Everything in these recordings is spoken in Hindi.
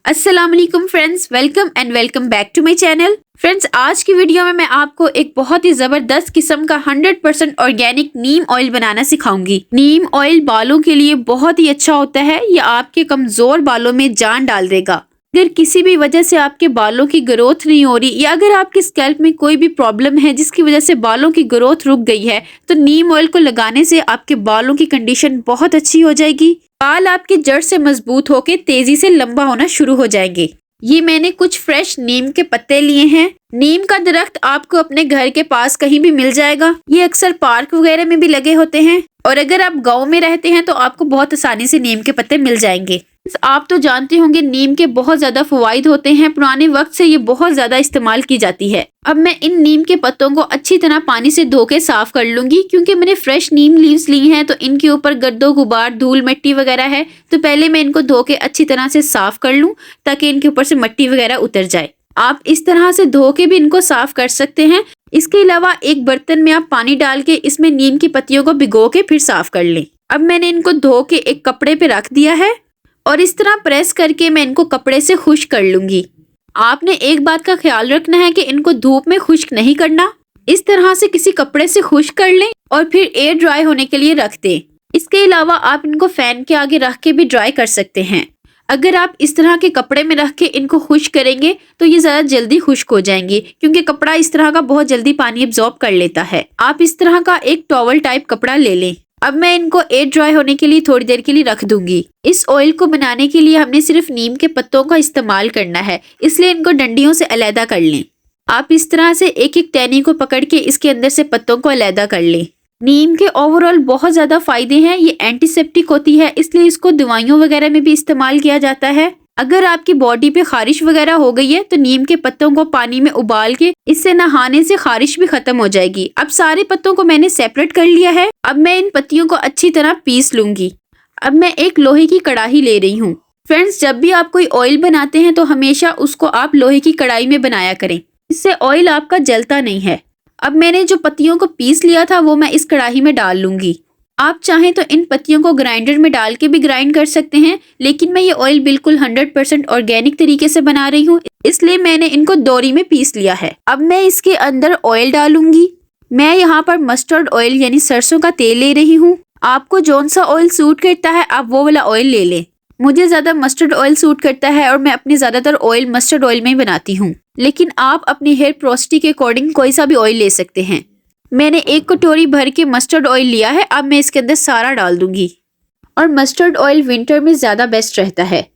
अस्सलाम वालेकुम friends, welcome back to my channel. Friends, आज की वीडियो में मैं आपको एक बहुत ही जबरदस्त किस्म का 100% ऑर्गेनिक नीम ऑयल बनाना सिखाऊंगी। नीम ऑयल बालों के लिए बहुत ही अच्छा होता है। ये आपके कमजोर बालों में जान डाल देगा। अगर किसी भी वजह से आपके बालों की ग्रोथ नहीं हो रही या अगर आपके स्कैल्प में कोई भी प्रॉब्लम है जिसकी वजह से बालों की ग्रोथ रुक गई है, तो नीम ऑयल को लगाने से आपके बालों की कंडीशन बहुत अच्छी हो जाएगी। बाल आपके जड़ से मजबूत होके तेजी से लंबा होना शुरू हो जाएंगे। ये मैंने कुछ फ्रेश नीम के पत्ते लिए हैं। नीम का दरख्त आपको अपने घर के पास कहीं भी मिल जाएगा। ये अक्सर पार्क वगैरह में भी लगे होते हैं और अगर आप गांव में रहते हैं तो आपको बहुत आसानी से नीम के पत्ते मिल जाएंगे। आप तो जानते होंगे नीम के बहुत ज्यादा फवाइद होते हैं। पुराने वक्त से ये बहुत ज्यादा इस्तेमाल की जाती है। अब मैं इन नीम के पत्तों को अच्छी तरह पानी से धो के साफ कर लूंगी। क्योंकि मैंने फ्रेश नीम लीव्स ली हैं तो इनके ऊपर गद्दो गुबार धूल मिट्टी वगैरह है, तो पहले मैं इनको धो के अच्छी तरह से साफ कर लूं ताकि इनके ऊपर से मिट्टी वगैरह उतर जाए। आप इस तरह से धो के भी इनको साफ कर सकते हैं। इसके अलावा एक बर्तन में आप पानी डाल के इसमें नीम की पत्तियों को भिगो के फिर साफ कर लें। अब मैंने इनको धो के एक कपड़े पे रख दिया है और इस तरह प्रेस करके मैं इनको कपड़े से खुश्क कर लूंगी। आपने एक बात का ख्याल रखना है कि इनको धूप में खुश्क नहीं करना। इस तरह से किसी कपड़े से खुश्क कर लें और फिर एयर ड्राई होने के लिए रख दें। इसके अलावा आप इनको फैन के आगे रख के भी ड्राई कर सकते हैं। अगर आप इस तरह के कपड़े में रख के इनको खुश्क करेंगे तो ये ज्यादा जल्दी खुश्क हो जाएंगी, क्योंकि कपड़ा इस तरह का बहुत जल्दी पानी एब्जॉर्ब कर लेता है। आप इस तरह का एक टॉवल टाइप कपड़ा ले लें। अब मैं इनको एयर ड्राई होने के लिए थोड़ी देर के लिए रख दूंगी। इस ऑयल को बनाने के लिए हमने सिर्फ नीम के पत्तों का इस्तेमाल करना है, इसलिए इनको डंडियों से अलहदा कर लें। आप इस तरह से एक एक टहनी को पकड़ के इसके अंदर से पत्तों को अलहदा कर लें। नीम के ओवरऑल बहुत ज्यादा फायदे हैं। ये एंटीसेप्टिक होती है, इसलिए इसको दवाइयों वगैरह में भी इस्तेमाल किया जाता है। अगर आपकी बॉडी पे खारिश वगैरह हो गई है तो नीम के पत्तों को पानी में उबाल के इससे नहाने से खारिश भी खत्म हो जाएगी। अब सारे पत्तों को मैंने सेपरेट कर लिया है। अब मैं इन पत्तियों को अच्छी तरह पीस लूंगी। अब मैं एक लोहे की कढ़ाई ले रही हूँ। फ्रेंड्स, जब भी आप कोई ऑयल बनाते हैं तो हमेशा उसको आप लोहे की कढ़ाई में बनाया करें, इससे ऑयल आपका जलता नहीं है। अब मैंने जो पत्तियों को पीस लिया था वो मैं इस कढ़ाई में डाल लूंगी। आप चाहें तो इन पत्तियों को ग्राइंडर में डाल के भी ग्राइंड कर सकते हैं, लेकिन मैं ये ऑयल बिल्कुल 100% ऑर्गेनिक तरीके से बना रही हूँ, इसलिए मैंने इनको दोरी में पीस लिया है। अब मैं इसके अंदर ऑयल डालूंगी। मैं यहाँ पर मस्टर्ड ऑयल यानी सरसों का तेल ले रही हूँ। आपको जौन सा ऑयल सूट करता है आप वो वाला ऑयल ले लें। मुझे ज्यादा मस्टर्ड ऑयल सूट करता है और मैं अपनी ज्यादातर ऑयल मस्टर्ड ऑयल में ही बनाती हूँ, लेकिन आप अपनी हेयर प्रोसिटी के अकॉर्डिंग कोई सा भी ऑयल ले सकते हैं। मैंने एक कटोरी भर के मस्टर्ड ऑयल लिया है। अब मैं इसके अंदर सारा डाल दूंगी और मस्टर्ड ऑयल विंटर में ज्यादा बेस्ट रहता है।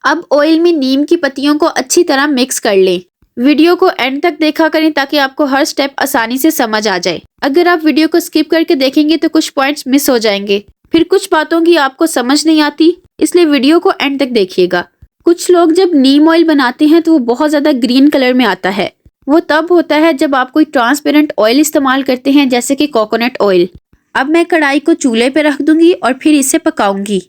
अब ऑयल में नीम की पत्तियों को अच्छी तरह मिक्स कर लें। वीडियो को एंड तक देखा करें ताकि आपको हर स्टेप आसानी से समझ आ जाए। अगर आप वीडियो को स्किप करके देखेंगे तो कुछ पॉइंट्स मिस हो जाएंगे, फिर कुछ बातों की आपको समझ नहीं आती, इसलिए वीडियो को एंड तक देखिएगा। कुछ लोग जब नीम ऑयल बनाते हैं तो वो बहुत ज्यादा ग्रीन कलर में आता है। वो तब होता है जब आप कोई ट्रांसपेरेंट ऑयल इस्तेमाल करते हैं, जैसे कि कोकोनट ऑयल। अब मैं कढ़ाई को चूल्हे पे रख दूंगी और फिर इसे पकाऊंगी।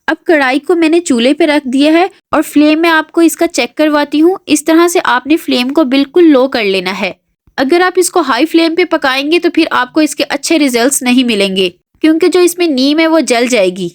अब कढ़ाई को मैंने चूल्हे पे रख दिया है और फ्लेम में आपको इसका चेक करवाती हूँ। इस तरह से आपने फ्लेम को बिल्कुल लो कर लेना है। अगर आप इसको हाई फ्लेम पे पकाएंगे तो फिर आपको इसके अच्छे रिजल्ट्स नहीं मिलेंगे, क्योंकि जो इसमें नीम है वो जल जाएगी।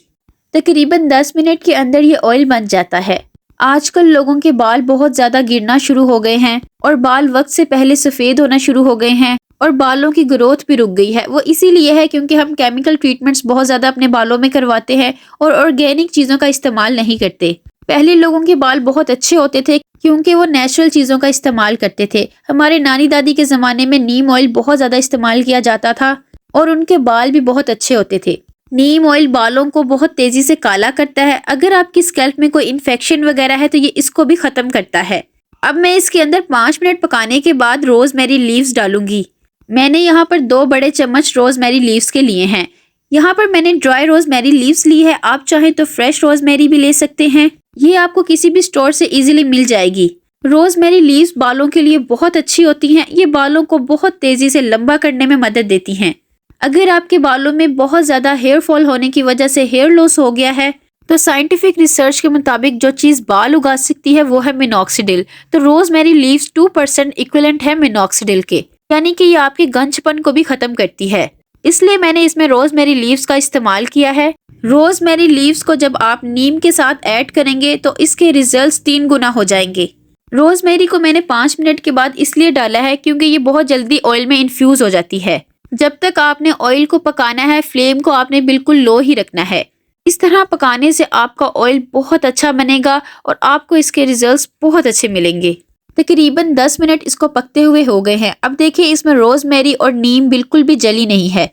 तकरीबन 10 मिनट के अंदर ये ऑयल बन जाता है। आजकल लोगों के बाल बहुत ज्यादा गिरना शुरू हो गए हैं और बाल वक्त से पहले सफेद होना शुरू हो गए हैं और बालों की ग्रोथ भी रुक गई है। वो इसीलिए है क्योंकि हम केमिकल ट्रीटमेंट्स बहुत ज्यादा अपने बालों में करवाते हैं और ऑर्गेनिक चीजों का इस्तेमाल नहीं करते। पहले लोगों के बाल बहुत अच्छे होते थे क्योंकि वो नेचुरल चीजों का इस्तेमाल करते थे। हमारे नानी दादी के जमाने में नीम ऑयल बहुत ज्यादा इस्तेमाल किया जाता था और उनके बाल भी बहुत अच्छे होते थे। नीम ऑयल बालों को बहुत तेजी से काला करता है। अगर आपकी स्कैल्प में कोई इन्फेक्शन वगैरह है तो ये इसको भी खत्म करता है। अब मैं इसके अंदर 5 मिनट पकाने के बाद रोजमेरी लीव्स डालूंगी। मैंने यहाँ पर 2 बड़े चम्मच रोजमेरी लीव्स के लिए हैं। यहाँ पर मैंने ड्राई रोजमेरी लीव्स ली है। आप चाहें तो फ्रेश रोजमेरी भी ले सकते हैं। ये आपको किसी भी स्टोर से इजीली मिल जाएगी। रोजमेरी लीव्स बालों के लिए बहुत अच्छी होती हैं। ये बालों को बहुत तेजी से लंबा करने में मदद देती हैं। अगर आपके बालों में बहुत ज्यादा हेयर फॉल होने की वजह से हेयर लॉस हो गया है तो साइंटिफिक रिसर्च के मुताबिक जो चीज बाल उगा सकती है वो है मिनॉक्सिडिल। तो रोजमेरी लीव्स 2% इक्विवेलेंट है मिनॉक्सिडिल के, यानी कि ये आपके गंजपन को भी खत्म करती है। इसलिए मैंने इसमें रोजमेरी लीव्स का इस्तेमाल किया है। रोजमेरी लीव्स को जब आप नीम के साथ ऐड करेंगे तो इसके रिजल्ट्स 3 गुना हो जाएंगे। रोजमेरी को मैंने 5 मिनट के बाद इसलिए डाला है क्योंकि ये बहुत जल्दी ऑयल में इन्फ्यूज हो जाती है। जब तक आपने ऑयल को पकाना है, फ्लेम को आपने बिल्कुल लो ही रखना है। इस तरह पकाने से आपका ऑयल बहुत अच्छा बनेगा और आपको इसके रिजल्ट्स बहुत अच्छे मिलेंगे। तकरीबन 10 मिनट इसको पकते हुए हो गए हैं। अब देखिए इसमें रोजमेरी और नीम बिल्कुल भी जली नहीं है।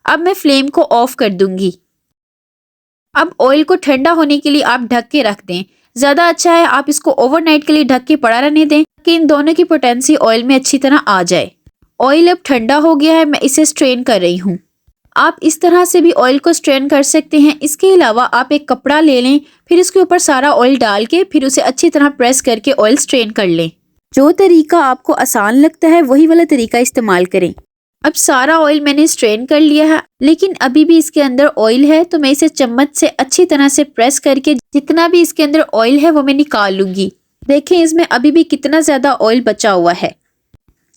अब मैं फ्लेम को ऑफ कर दूंगी। अब ऑयल को ठंडा होने के लिए आप ढक के रख दें। ज्यादा अच्छा है आप इसको ओवरनाइट के लिए ढक के पड़ा रहने दें कि इन दोनों की पोटेंसी ऑयल में अच्छी तरह आ जाए। ऑयल अब ठंडा हो गया है, मैं इसे स्ट्रेन कर रही हूँ। आप इस तरह से भी ऑयल को स्ट्रेन कर सकते हैं। इसके अलावा आप एक कपड़ा ले लें, फिर इसके ऊपर सारा ऑयल डाल के फिर उसे अच्छी तरह प्रेस करके ऑयल स्ट्रेन कर लें। जो तरीका आपको आसान लगता है वही वाला तरीका इस्तेमाल करें। अब सारा ऑयल मैंने स्ट्रेन कर लिया है, लेकिन अभी भी इसके अंदर ऑयल है, तो मैं इसे चम्मच से अच्छी तरह से प्रेस करके जितना भी इसके अंदर ऑयल है वो मैं निकाल लूंगी। देखें इसमें अभी भी कितना ज्यादा ऑयल बचा हुआ है।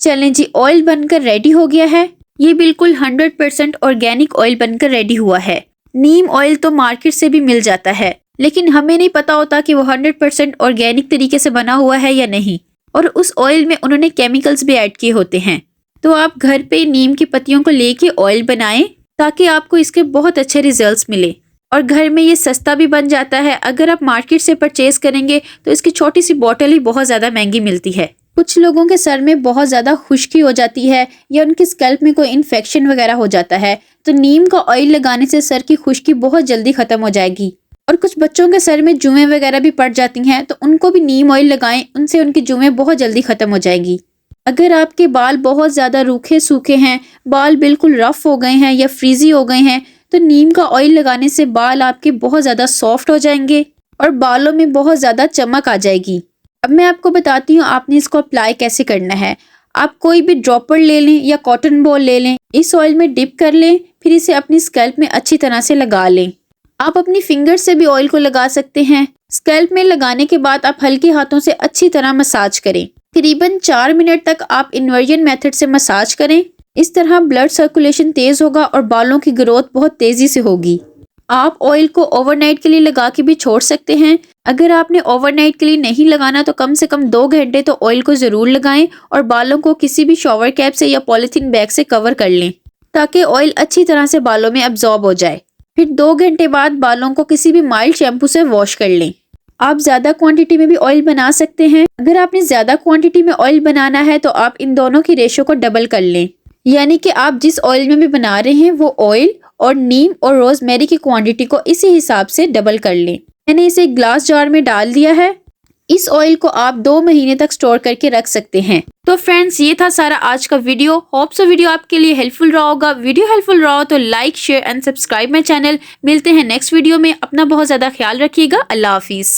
चलें जी, ऑयल बनकर रेडी हो गया है। ये बिल्कुल 100% ऑर्गेनिक ऑयल बनकर रेडी हुआ है। नीम ऑयल तो मार्केट से भी मिल जाता है, लेकिन हमें नहीं पता होता कि वो 100% ऑर्गेनिक तरीके से बना हुआ है या नहीं, और उस ऑयल में उन्होंने केमिकल्स भी ऐड किए होते हैं। तो आप घर पे नीम की पत्तियों को लेके ऑयल बनाएं ताकि आपको इसके बहुत अच्छे रिजल्ट्स मिले, और घर में ये सस्ता भी बन जाता है। अगर आप मार्केट से परचेज करेंगे तो इसकी छोटी सी बोतल ही बहुत ज्यादा महंगी मिलती है। कुछ लोगों के सर में बहुत ज्यादा खुश्की हो जाती है या उनके स्कैल्प में कोई इन्फेक्शन वगैरह हो जाता है, तो नीम का ऑयल लगाने से सर की खुश्की बहुत जल्दी खत्म हो जाएगी। और कुछ बच्चों के सर में जुएं वगैरह भी पड़ जाती हैं, तो उनको भी नीम ऑयल लगाएं, उनसे उनकी जुएं बहुत जल्दी खत्म हो जाएगी। अगर आपके बाल बहुत ज्यादा रूखे सूखे हैं, बाल बिल्कुल रफ हो गए हैं या फ्रीजी हो गए हैं, तो नीम का ऑयल लगाने से बाल आपके बहुत ज्यादा सॉफ्ट हो जाएंगे और बालों में बहुत ज्यादा चमक आ जाएगी। अब मैं आपको बताती हूँ आपने इसको अप्लाई कैसे करना है। आप कोई भी ड्रॉपर ले लें या कॉटन बॉल ले लें, इस ऑयल में डिप कर लें, फिर इसे अपनी स्कैल्प में अच्छी तरह से लगा लें। आप अपनी फिंगर से भी ऑयल को लगा सकते हैं। स्कैल्प में लगाने के बाद आप हल्के हाथों से अच्छी तरह मसाज करें। करीबन 4 मिनट तक आप इन्वर्जन मेथड से मसाज करें। इस तरह ब्लड सर्कुलेशन तेज होगा और बालों की ग्रोथ बहुत तेजी से होगी। आप ऑयल को ओवरनाइट के लिए लगा के भी छोड़ सकते हैं। अगर आपने ओवरनाइट के लिए नहीं लगाना तो कम से कम 2 घंटे तो ऑयल को जरूर लगाएं और बालों को किसी भी शॉवर कैप से या पॉलिथीन बैग से कवर कर लें ताकि ऑयल अच्छी तरह से बालों में अब्जॉर्ब हो जाए। फिर 2 घंटे बाद बालों को किसी भी माइल्ड शैम्पू से वॉश कर लें। आप ज्यादा क्वांटिटी में भी ऑयल बना सकते हैं। अगर आपने ज्यादा क्वांटिटी में ऑयल बनाना है तो आप इन दोनों की रेशो को डबल कर लें, यानी कि आप जिस ऑयल में भी बना रहे हैं वो ऑयल और नीम और रोजमेरी की क्वांटिटी को इसी हिसाब से डबल कर लें। मैंने इसे एक ग्लास जार में डाल दिया है। इस ऑयल को आप 2 महीने तक स्टोर करके रख सकते हैं। तो फ्रेंड्स, ये था सारा आज का वीडियो। होप सो वीडियो आपके लिए हेल्पफुल रहा होगा। वीडियो हेल्पफुल रहा हो तो like, share and subscribe my channel. मिलते हैं नेक्स्ट वीडियो में। अपना बहुत ज्यादा ख्याल रखिएगा। अल्लाह हाफिज।